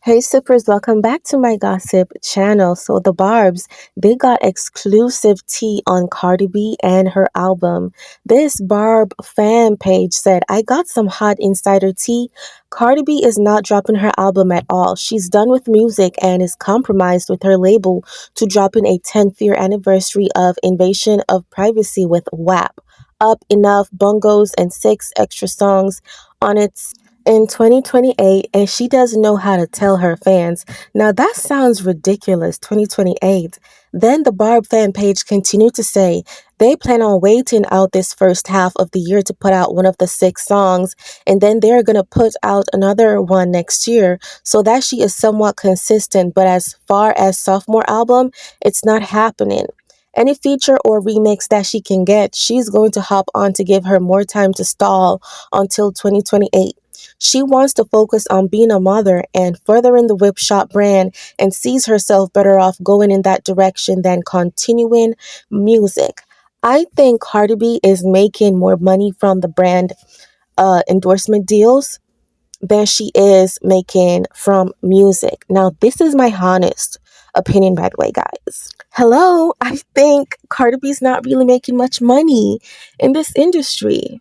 Hey sippers, welcome back to my gossip channel. So the Barbs, they got exclusive tea on Cardi B and her album. This Barb fan page said, I got some hot insider tea. Cardi B is not dropping her album at all. She's done with music and is compromised with her label to drop in a 10th year anniversary of Invasion of Privacy with WAP. Up Enough, Bongos, and 6 extra songs on its in 2028, and she doesn't know how to tell her fans. Now that sounds ridiculous, 2028. Then the Barb fan page continued to say they plan on waiting out this first half of the year to put out one of the 6 songs, and then they're going to put out another one next year, so that she is somewhat consistent. But as far as sophomore album, it's not happening. Any feature or remix that she can get, she's going to hop on to give her more time to stall until 2028. She wants to focus on being a mother and furthering the Whip Shop brand and sees herself better off going in that direction than continuing music. I think Cardi B is making more money from the brand endorsement deals than she is making from music. Now, this is my honest opinion, by the way, guys. Hello, I think Cardi B's not really making much money in this industry.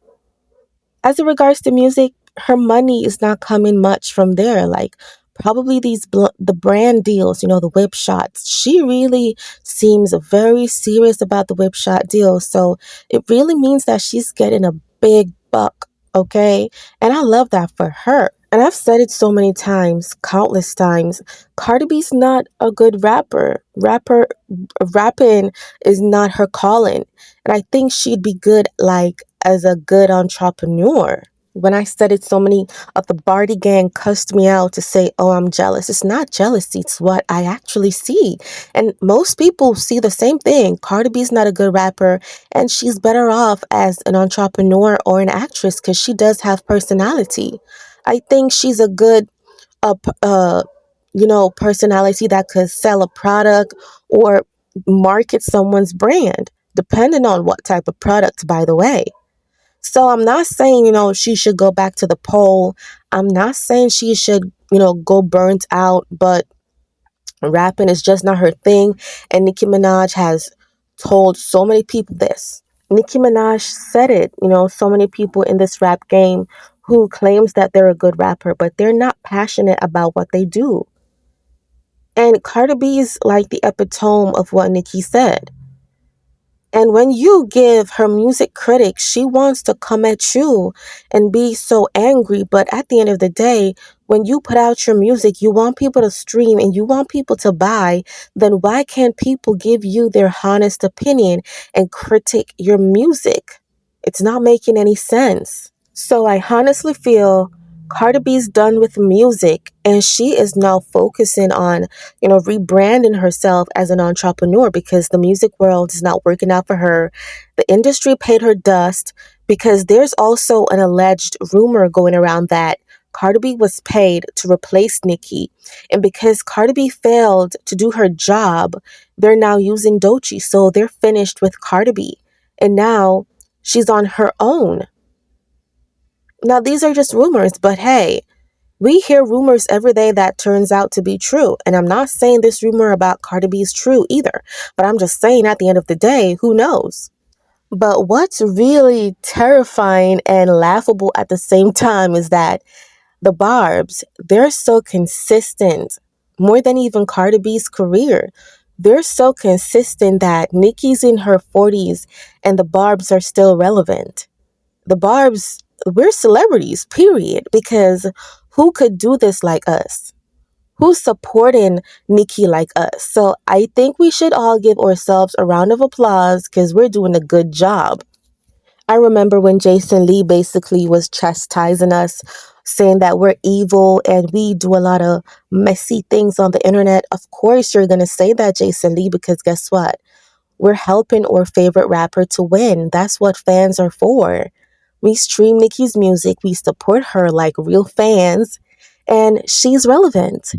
As it regards to music, her money is not coming much from there. Like probably the brand deals, the whip shots. She really seems very serious about the whip shot deal. So it really means that she's getting a big buck, okay? And I love that for her. And I've said it so many times, countless times. Cardi B's not a good rapper. Rapping is not her calling. And I think she'd be good as a good entrepreneur. When I said it, so many of the Barty gang cussed me out to say, oh, I'm jealous. It's not jealousy. It's what I actually see. And most people see the same thing. Cardi B's not a good rapper, and she's better off as an entrepreneur or an actress because she does have personality. I think she's a good, personality that could sell a product or market someone's brand, depending on what type of product, by the way. So I'm not saying, she should go back to the pole. I'm not saying she should, go burnt out, but rapping is just not her thing. And Nicki Minaj has told so many people this. Nicki Minaj said it, so many people in this rap game who claims that they're a good rapper, but they're not passionate about what they do. And Cardi B is like the epitome of what Nicki said. And when you give her music critics, she wants to come at you and be so angry. But at the end of the day, when you put out your music, you want people to stream and you want people to buy, then why can't people give you their honest opinion and critique your music? It's not making any sense. So I honestly feel Cardi B's done with music and she is now focusing on, rebranding herself as an entrepreneur because the music world is not working out for her. The industry paid her dust because there's also an alleged rumor going around that Cardi B was paid to replace Nicki. And because Cardi B failed to do her job, they're now using Doechii. So they're finished with Cardi B. And now she's on her own. Now, these are just rumors, but hey, we hear rumors every day that turns out to be true. And I'm not saying this rumor about Cardi B is true either, but I'm just saying at the end of the day, who knows? But what's really terrifying and laughable at the same time is that the Barbs, they're so consistent, more than even Cardi B's career. They're so consistent that Nicki's in her 40s and the Barbs are still relevant. The Barbs, we're celebrities, period, because who could do this like us? Who's supporting Nicki like us? So I think we should all give ourselves a round of applause because we're doing a good job. I remember when Jason Lee basically was chastising us, saying that we're evil and we do a lot of messy things on the internet. Of course, you're going to say that, Jason Lee, because guess what? We're helping our favorite rapper to win. That's what fans are for. We stream Nicki's music, we support her like real fans, and she's relevant.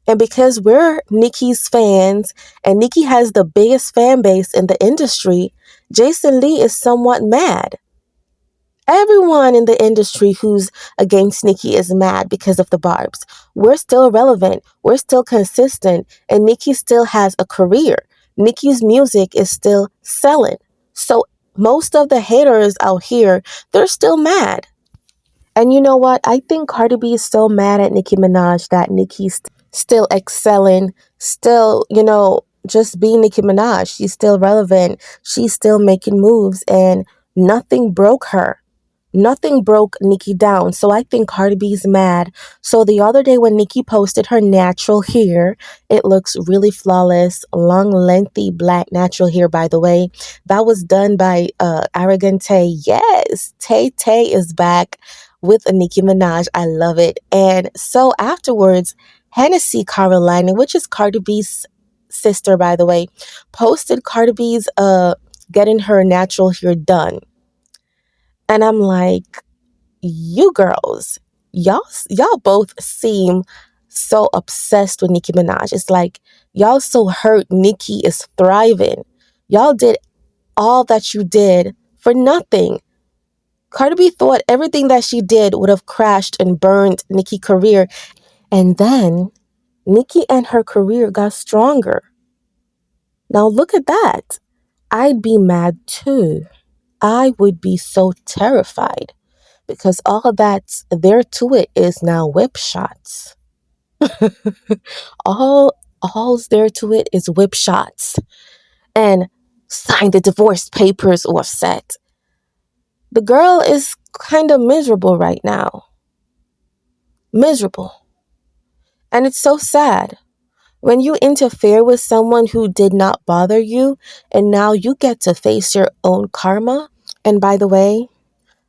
And because we're Nicki's fans and Nicki has the biggest fan base in the industry, Jason Lee is somewhat mad. Everyone in the industry who's against Nicki is mad because of the barbs. We're still relevant. We're still consistent. And Nicki still has a career. Nicki's music is still selling. So most of the haters out here, they're still mad. And you know what? I think Cardi B is so mad at Nicki Minaj that Nicki's still excelling, still, just being Nicki Minaj. She's still relevant. She's still making moves, and nothing broke her. Nothing broke Nicki down. So I think Cardi B's mad. So the other day when Nicki posted her natural hair, it looks really flawless, long, lengthy black natural hair, by the way. That was done by Arrogant Tay. Yes, Tay Tay is back with a Nicki Minaj. I love it. And so afterwards, Hennessy Carolina, which is Cardi B's sister, by the way, posted Cardi B's getting her natural hair done. And I'm like, you girls, y'all both seem so obsessed with Nicki Minaj. It's like y'all so hurt Nicki is thriving. Y'all did all that you did for nothing. Cardi B thought everything that she did would have crashed and burned Nicki's career. And then Nicki and her career got stronger. Now look at that. I'd be mad too. I would be so terrified because all that's there to it is now whip shots. All's there to it is whip shots and sign the divorce papers or set. The girl is kind of miserable right now. Miserable. And it's so sad. When you interfere with someone who did not bother you and now you get to face your own karma. And by the way,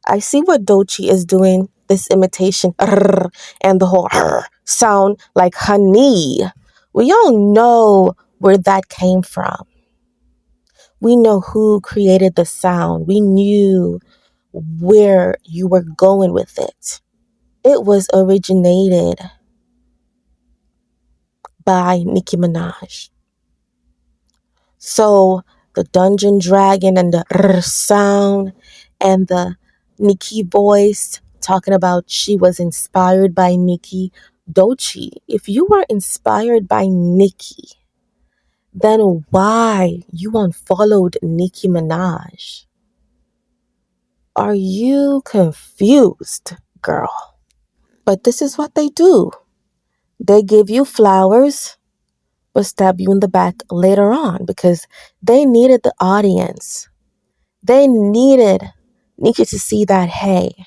I see what Doechii is doing, this imitation and the whole sound like honey. We all know where that came from. We know who created the sound. We knew where you were going with it. It was originated by Nicki Minaj. So the Dungeon Dragon and the sound and the Nicki voice talking about she was inspired by Nicki. Doechii, if you were inspired by Nicki, then why you unfollowed Nicki Minaj? Are you confused, girl? But this is what they do. They give you flowers, but stab you in the back later on because they needed the audience. They needed Nicki to see that, hey,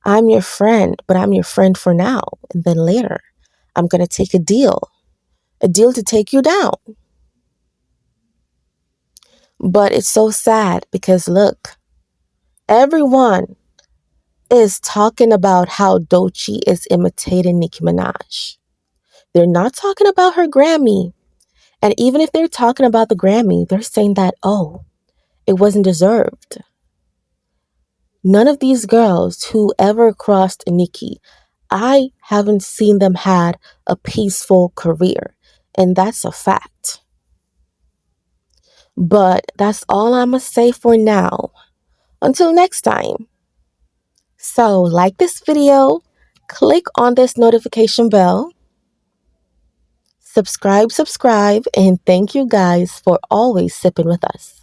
I'm your friend, but I'm your friend for now. And then later, I'm going to take a deal to take you down. But it's so sad because look, everyone is talking about how Doechii is imitating Nicki Minaj. They're not talking about her Grammy. And even if they're talking about the Grammy, they're saying that, oh, it wasn't deserved. None of these girls who ever crossed Nicki, I haven't seen them had a peaceful career. And that's a fact. But that's all I'm going to say for now. Until next time. So like this video, click on this notification bell, subscribe, and thank you guys for always sipping with us.